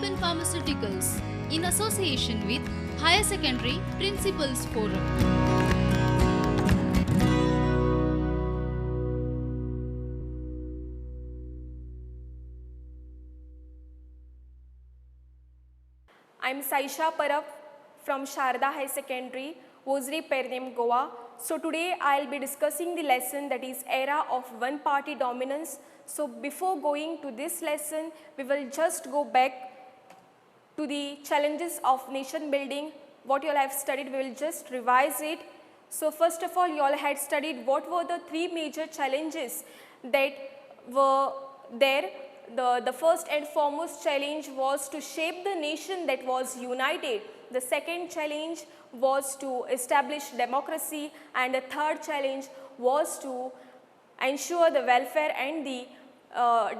in Pharmaceuticals in association with Higher Secondary Principals Forum. I am SayeshaParab from Sharada High Secondary, Ozarim, Pernem, Goa. So today I will be discussing the lesson that is era of one-party dominance. So before going to this lesson, we will just go back to the challenges of nation building. What you all have studied, we will just revise it. So first of all, you all had studied what were the three major challenges that were there. The first and foremost challenge was to shape the nation that was united. The second challenge was to establish democracy, and the third challenge was to ensure the welfare and the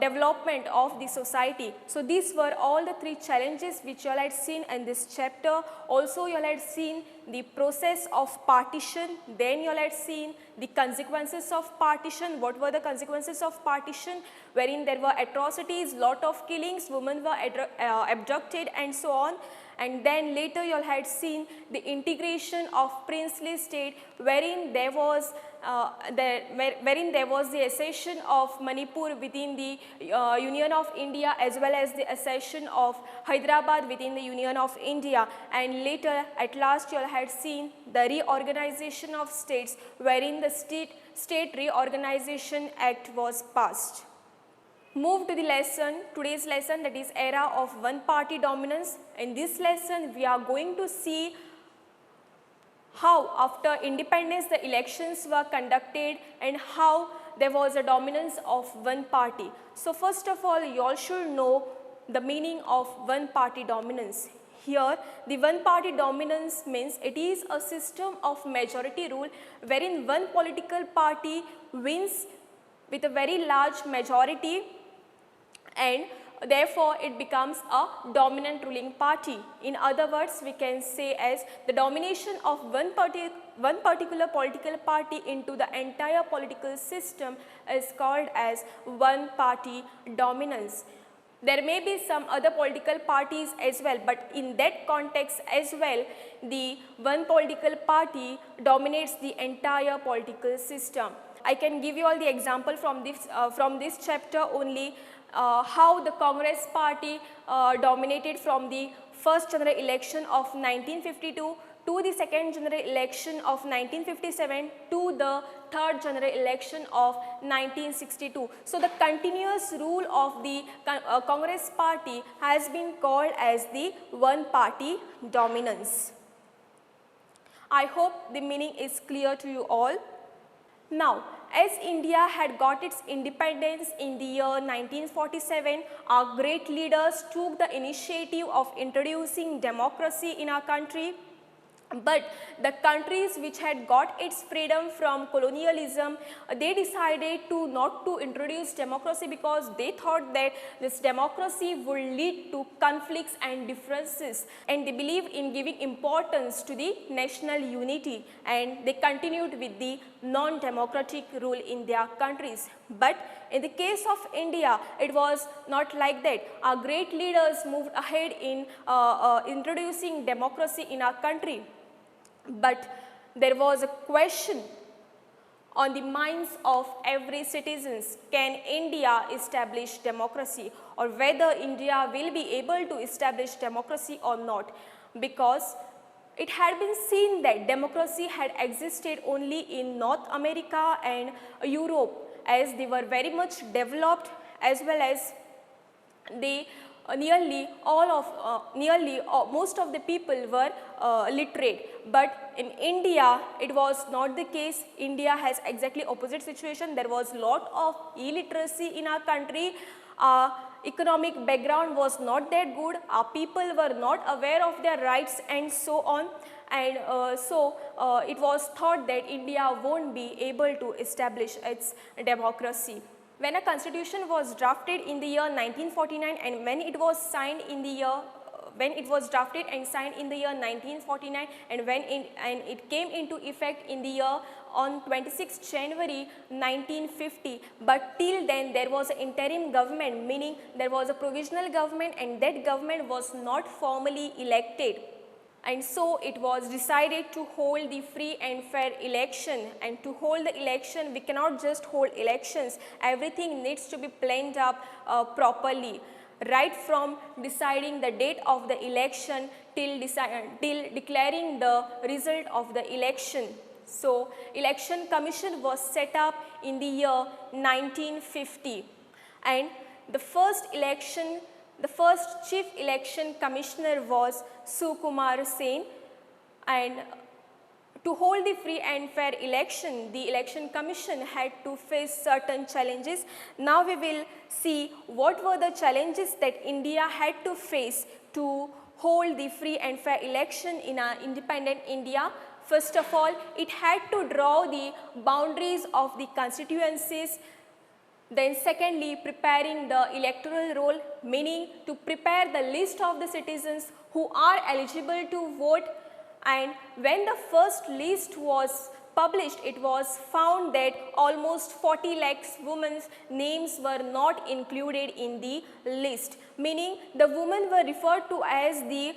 development of the society. So these were all the three challenges which you all had seen in this chapter. Also you all had seen the process of partition, then you all had seen the consequences of partition. What were the consequences of partition? Wherein there were atrocities, lot of killings, women were abducted and so on. And then later you all had seen the integration of princely state, wherein there was the accession of Manipur within the Union of India, as well as the accession of Hyderabad within the Union of India. And later at last you all had seen the reorganization of states, wherein the State Reorganization Act was passed. Move to the lesson, today's lesson, that is era of one-party dominance. In this lesson we are going to see how after independence the elections were conducted and how there was a dominance of one party. So first of all, you all should know the meaning of one-party dominance. Here the one-party dominance means it is a system of majority rule wherein one political party wins with a very large majority, and therefore it becomes a dominant ruling party. In other words, we can say as the domination of one particular political party into the entire political system is called as one-party dominance. There may be some other political parties as well, but in that context as well, the one political party dominates the entire political system. I can give you all the example from this chapter only. How the Congress party dominated from the first general election of 1952 to the second general election of 1957 to the third general election of 1962. So the continuous rule of the Congress party has been called as the one party dominance. I hope the meaning is clear to you all. Now, as India had got its independence in the year 1947, our great leaders took the initiative of introducing democracy in our country. But the countries which had got its freedom from colonialism, they decided not to introduce democracy because they thought that this democracy would lead to conflicts and differences, and they believed in giving importance to the national unity, and they continued with the non-democratic rule in their countries. But in the case of India, it was not like that. Our great leaders moved ahead in introducing democracy in our country. But there was a question on the minds of every citizen: can India establish democracy, or whether India will be able to establish democracy or not? Because it had been seen that democracy had existed only in North America and Europe, as they were very much developed, as well as they most of the people were literate. But in India it was not the case. India has exactly opposite situation. There was lot of illiteracy in our country. Economic background was not that good. Our people were not aware of their rights and so on. And it was thought that India won't be able to establish its democracy. When a constitution was drafted in the year 1949 and when it was signed in the year when it was drafted and signed in the year 1949, and it came into effect in the year on 26 January 1950, but till then there was an interim government, meaning there was a provisional government and that government was not formally elected. And so it was decided to hold the free and fair election, and to hold the election we cannot just hold elections, everything needs to be planned up properly, right from deciding the date of the election till declaring the result of the election. So election commission was set up in the year 1950, and the first chief election commissioner was Sukumar Sen, and to hold the free and fair election, the election commission had to face certain challenges. Now we will see what were the challenges that India had to face to hold the free and fair election in our independent India. First of all, it had to draw the boundaries of the constituencies. Then secondly, preparing the electoral roll, meaning to prepare the list of the citizens who are eligible to vote. And when the first list was published, it was found that almost 40 lakhs women's names were not included in the list, meaning the women were referred to as the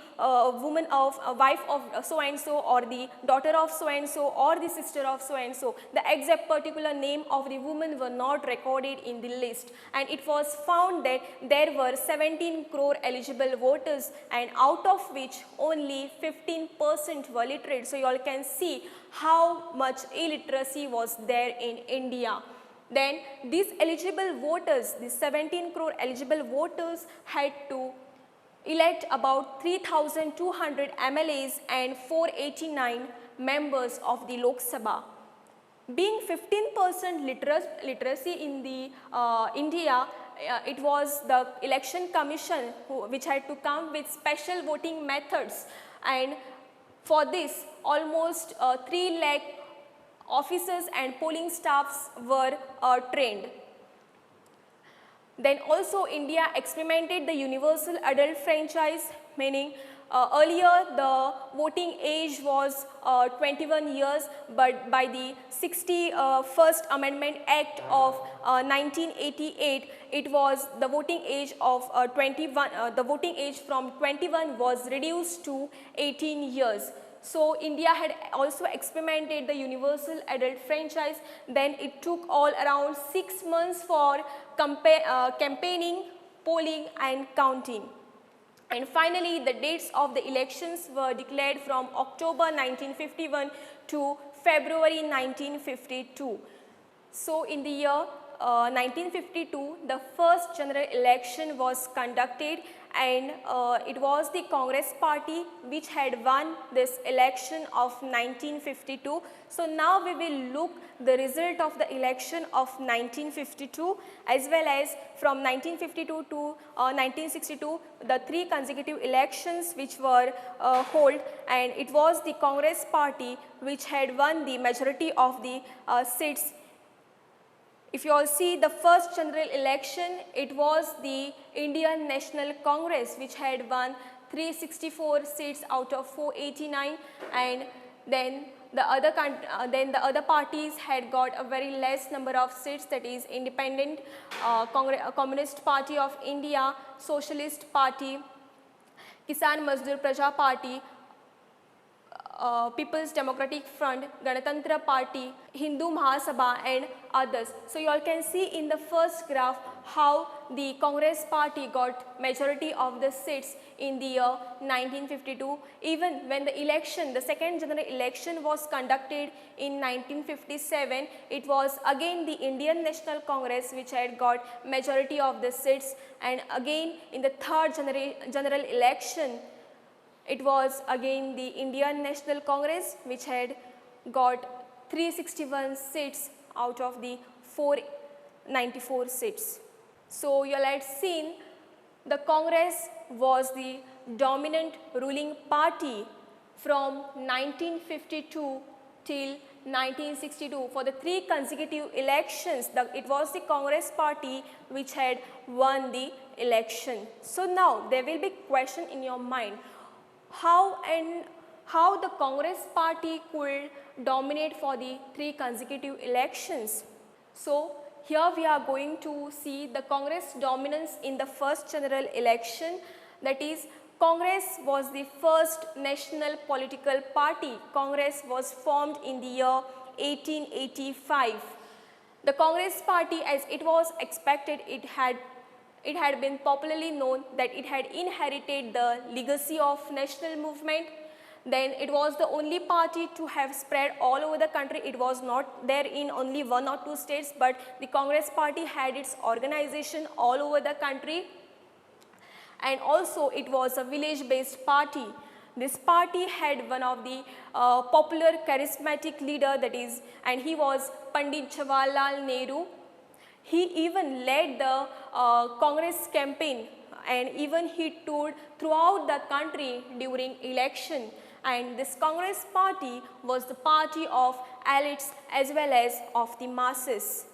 woman of wife of so and so, or the daughter of so and so, or the sister of so and so. The exact particular name of the woman were not recorded in the list, and it was found that there were 17 crore eligible voters, and out of which only 15% were literate. So you all can see how much illiteracy was there in India. Then these eligible voters, the 17 crore eligible voters, had to elect about 3,200 MLAs and 489 members of the Lok Sabha. Being 15% literacy in the India, it was the election commission which had to come with special voting methods, and for this almost 3 lakh officers and polling staffs were trained. Then also India experimented the universal adult franchise, meaning earlier the voting age was 21 years, but by the 61st Amendment Act of 1988, it was the voting age of 21, the voting age from 21 was reduced to 18 years. So India had also experimented the universal adult franchise. Then it took all around 6 months for campaigning, polling and counting. And finally, the dates of the elections were declared from October 1951 to February 1952. So in the year 1952, the first general election was conducted, and it was the Congress party which had won this election of 1952. So now we will look the result of the election of 1952, as well as from 1952 to 1962, the 3 consecutive elections which were held, and it was the Congress party which had won the majority of the seats. If you all see the first general election, it was the Indian National Congress which had won 364 seats out of 489, and then the other parties had got a very less number of seats, that is Independent, Communist Party of India, Socialist Party, Kisan Mazdoor Praja Party, People's Democratic Front, Ganatantra Party, Hindu Mahasabha and others. So you all can see in the first graph how the Congress party got majority of the seats in the year 1952. Even when the election, the second general election was conducted in 1957, it was again the Indian National Congress which had got majority of the seats, and again in the third general election, it was again the Indian National Congress which had got 361 seats out of the 494 seats. So you all had seen the Congress was the dominant ruling party from 1952 till 1962 for the 3 consecutive elections. It was the Congress party which had won the election. So now there will be question in your mind, how the Congress party could dominate for the 3 consecutive elections. So here we are going to see the Congress dominance in the first general election, that is Congress was the first national political party. Congress was formed in the year 1885. The Congress party, as it was expected, it had been popularly known that it had inherited the legacy of national movement. Then it was the only party to have spread all over the country. It was not there in only 1 or 2 states, but the Congress party had its organization all over the country. And also it was a village based party. This party had one of the popular charismatic leader, that is, and he was Pandit Jawaharlal Nehru. He even led the Congress campaign, and even he toured throughout the country during election. And this Congress party was the party of elites as well as of the masses.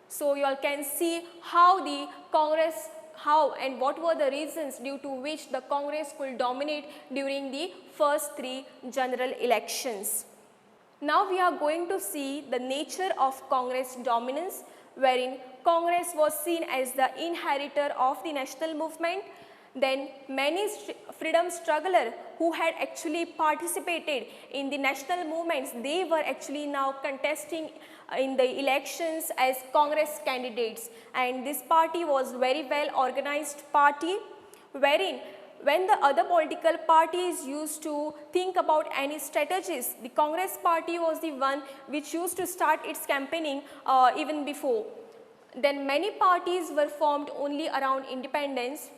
So you all can see how the Congress, how and what were the reasons due to which the Congress could dominate during the first 3 general elections. Now we are going to see the nature of Congress dominance, wherein Congress was seen as the inheritor of the national movement. Then many freedom strugglers who had actually participated in the national movements, they were actually now contesting in the elections as Congress candidates. And this party was very well organized party, wherein when the other political parties used to think about any strategies, the Congress party was the one which used to start its campaigning even before. Then many parties were formed only around independence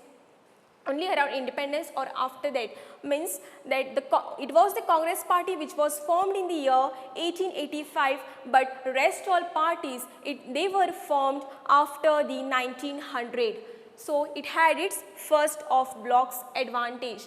or after that, means that it was the Congress party which was formed in the year 1885, but rest all parties, they were formed after the 1900. So it had its first of blocks advantage.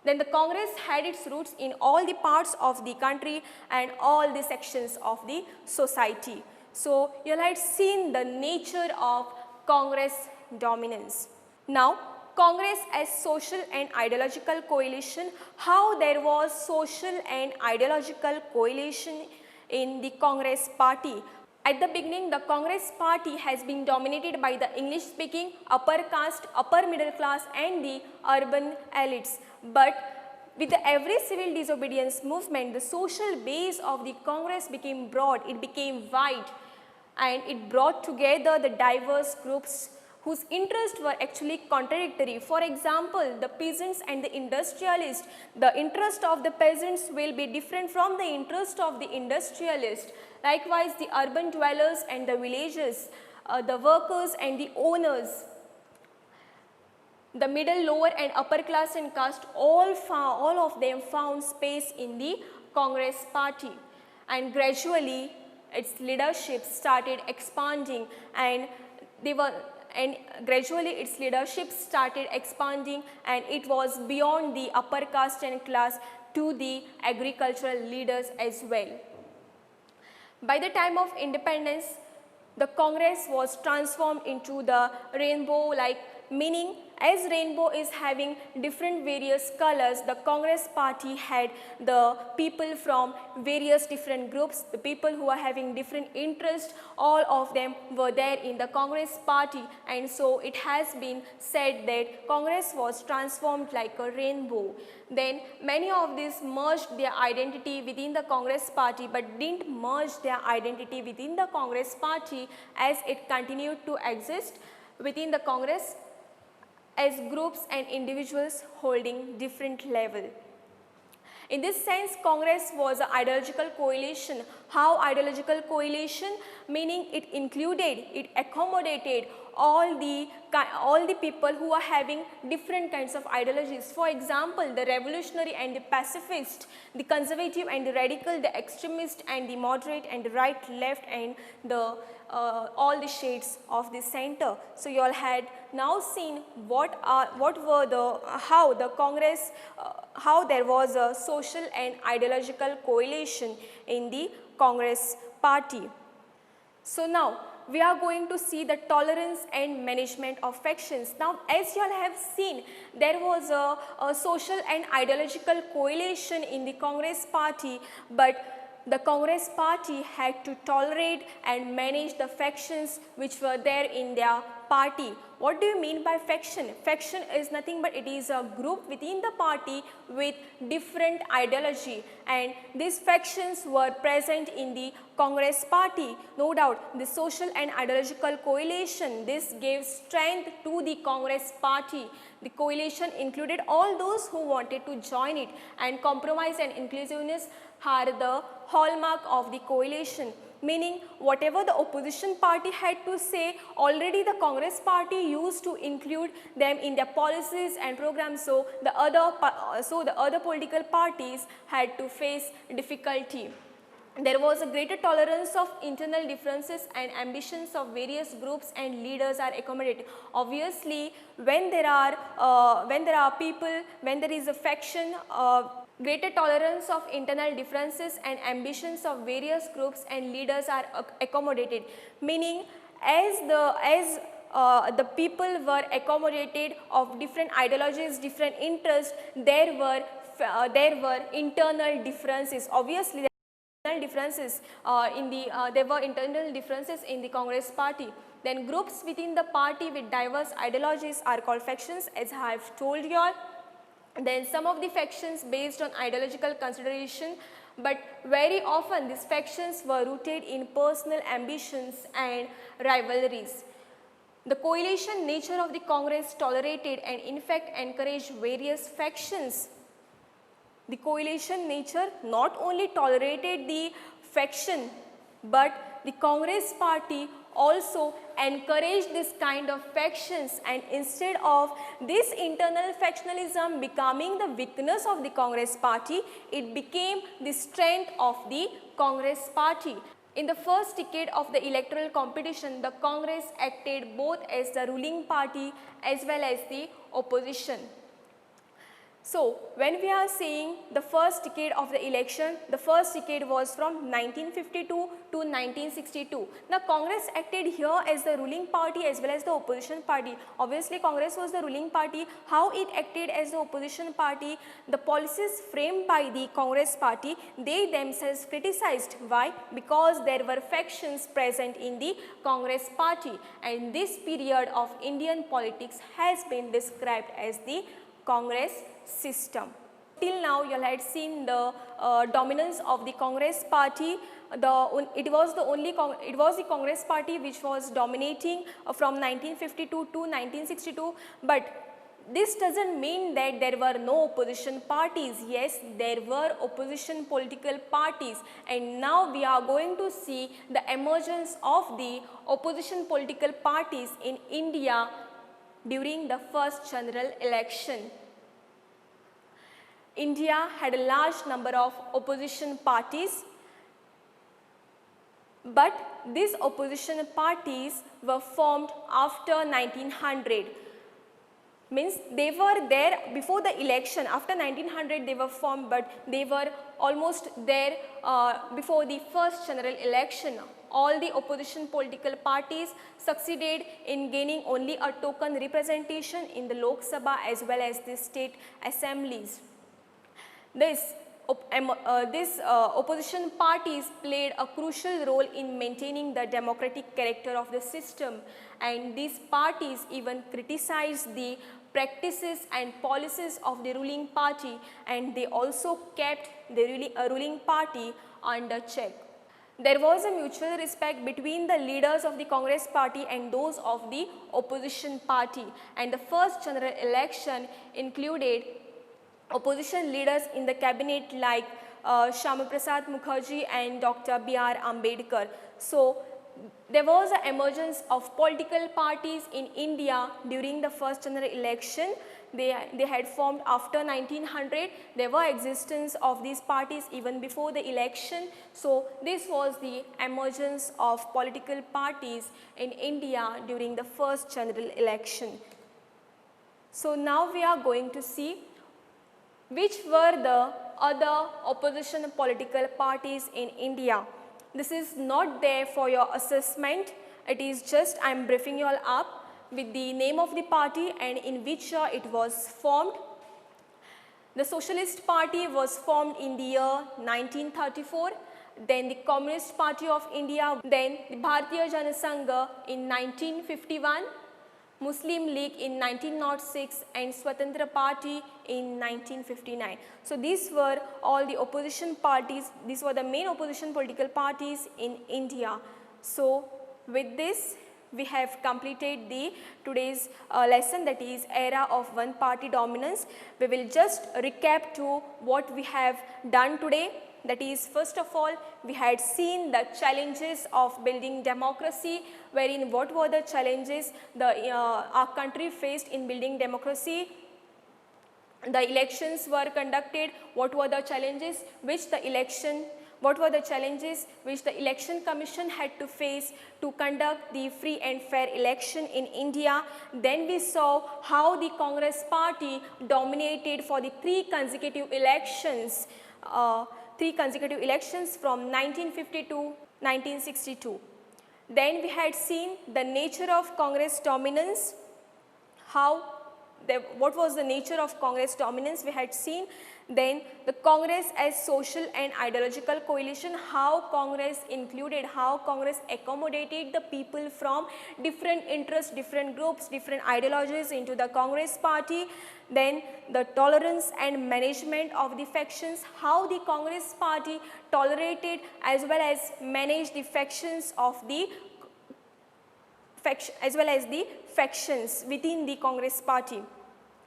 Then the Congress had its roots in all the parts of the country and all the sections of the society. So you had seen the nature of Congress dominance. Now Congress as social and ideological coalition, how there was social and ideological coalition in the Congress party. At the beginning, the Congress party has been dominated by the English speaking, upper caste, upper middle class and the urban elites. But with every civil disobedience movement, the social base of the Congress became broad, it became wide, and it brought together the diverse groups whose interests were actually contradictory. For example, the peasants and the industrialists, the interest of the peasants will be different from the interest of the industrialists. Likewise, the urban dwellers and the villagers, the workers and the owners, the middle, lower and upper class and caste, all of them found space in the Congress party. And gradually, its leadership started expanding and gradually its leadership started expanding, and it was beyond the upper caste and class to the agricultural leaders as well. By the time of independence, the Congress was transformed into the rainbow, like meaning as rainbow is having different various colors, the Congress party had the people from various different groups, the people who are having different interests, all of them were there in the Congress party, and so it has been said that Congress was transformed like a rainbow. Then many of these merged their identity within the Congress party, but didn't merge their identity within the Congress party as it continued to exist within the Congress as groups and individuals holding different level. In this sense, Congress was an ideological coalition. How ideological coalition? Meaning it included, it accommodated all the people who are having different kinds of ideologies. For example, the revolutionary and the pacifist, the conservative and the radical, the extremist and the moderate and the right, left and the all the shades of the center. So you all had now seen how the Congress, how there was a social and ideological coalition in the Congress party. So now we are going to see the tolerance and management of factions. Now, as you all have seen, there was a social and ideological coalition in the Congress party, but the Congress party had to tolerate and manage the factions which were there in their party. What do you mean by faction? Faction is nothing but it is a group within the party with different ideology, and these factions were present in the Congress party. No doubt the social and ideological coalition, this gave strength to the Congress party. The coalition included all those who wanted to join it, and compromise and inclusiveness are the hallmark of the coalition, meaning whatever the opposition party had to say, already the Congress party used to include them in their policies and programs, so the other political parties had to face difficulty. There was a greater tolerance of internal differences, and ambitions of various groups and leaders are accommodated. Obviously, when there are people, when there is a faction, greater tolerance of internal differences and ambitions of various groups and leaders are accommodated, meaning as the people were accommodated of different ideologies, different interests, there were internal differences. Obviously, there were internal differences in the Congress party. Then groups within the party with diverse ideologies are called factions, as I have told you all. Then some of the factions based on ideological consideration, but very often these factions were rooted in personal ambitions and rivalries. The coalition nature of the Congress tolerated and in fact encouraged various factions. The coalition nature not only tolerated the faction, but the Congress party also encouraged this kind of factions, and instead of this internal factionalism becoming the weakness of the Congress party, it became the strength of the Congress party. In the first decade of the electoral competition, the Congress acted both as the ruling party as well as the opposition. So, when we are saying the first decade of the election, the first decade was from 1952 to 1962. Now, Congress acted here as the ruling party as well as the opposition party. Obviously, Congress was the ruling party. How it acted as the opposition party? The policies framed by the Congress party, they themselves criticized. Why? Because there were factions present in the Congress party, and this period of Indian politics has been described as the Congress system. Till now, you all had seen the dominance of the Congress party. It was the Congress party which was dominating from 1952 to 1962. But this doesn't mean that there were no opposition parties. Yes, there were opposition political parties, and now we are going to see the emergence of the opposition political parties in India during the first general election. India had a large number of opposition parties, but these opposition parties were formed after 1900. Means they were there before the election. After 1900 they were formed, but they were almost there before the first general election. All the opposition political parties succeeded in gaining only a token representation in the Lok Sabha as well as the state assemblies. Opposition parties played a crucial role in maintaining the democratic character of the system, and these parties even criticized the practices and policies of the ruling party, and they also kept the ruling party under check. There was a mutual respect between the leaders of the Congress party and those of the opposition party, and the first general election included opposition leaders in the cabinet like Shyama Prasad Mukherjee and Dr. B.R. Ambedkar. So, there was an emergence of political parties in India during the first general election. they had formed after 1900. There were existence of these parties even before the election. So this was the emergence of political parties in India during the first general election. So now we are going to see which were the other opposition political parties in India. This is not there for your assessment. It is just I am briefing you all up with the name of the party and in which year it was formed. The Socialist Party was formed in the year 1934. Then the Communist Party of India, then the Bharatiya Jana Sangha in 1951. Muslim League in 1906 and Swatantra Party in 1959. So these were all the opposition parties, these were the main opposition political parties in India. So with this we have completed the today's lesson, that is era of one party dominance. We will just recap to what we have done today. That is, first of all, we had seen the challenges of building democracy, wherein what were the challenges our country faced in building democracy. The elections were conducted, what were the challenges which the election commission had to face to conduct the free and fair election in India. Then we saw how the Congress party dominated for the three consecutive elections from 1950 to 1962. Then we had seen the nature of Congress dominance, what was the nature of Congress dominance we had seen. Then the Congress as social and ideological coalition, how Congress accommodated the people from different interests, different groups, different ideologies into the Congress party. Then the tolerance and management of the factions, how the Congress party tolerated as well as managed the factions of the factions within the Congress party.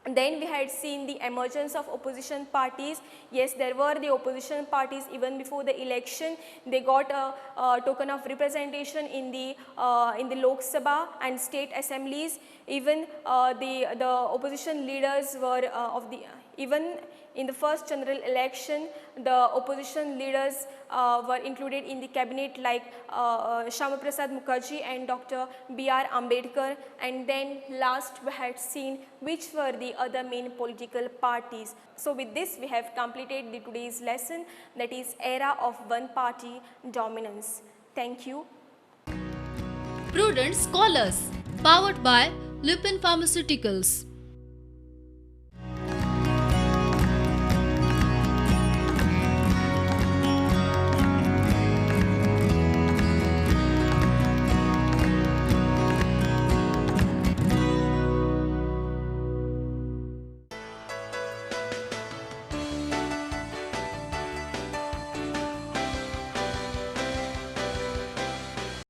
Then we had seen the emergence of opposition parties. Yes, there were the opposition parties even before the election. They got a token of representation in the Lok Sabha and state assemblies. Even the opposition leaders were even in the first general election, the opposition leaders were included in the cabinet like Shyama Prasad Mukherjee and Dr. B.R. Ambedkar. And then last we had seen which were the other main political parties. So with this we have completed the today's lesson, that is era of one party dominance. Thank you. Prudent Scholars, powered by Lupin Pharmaceuticals.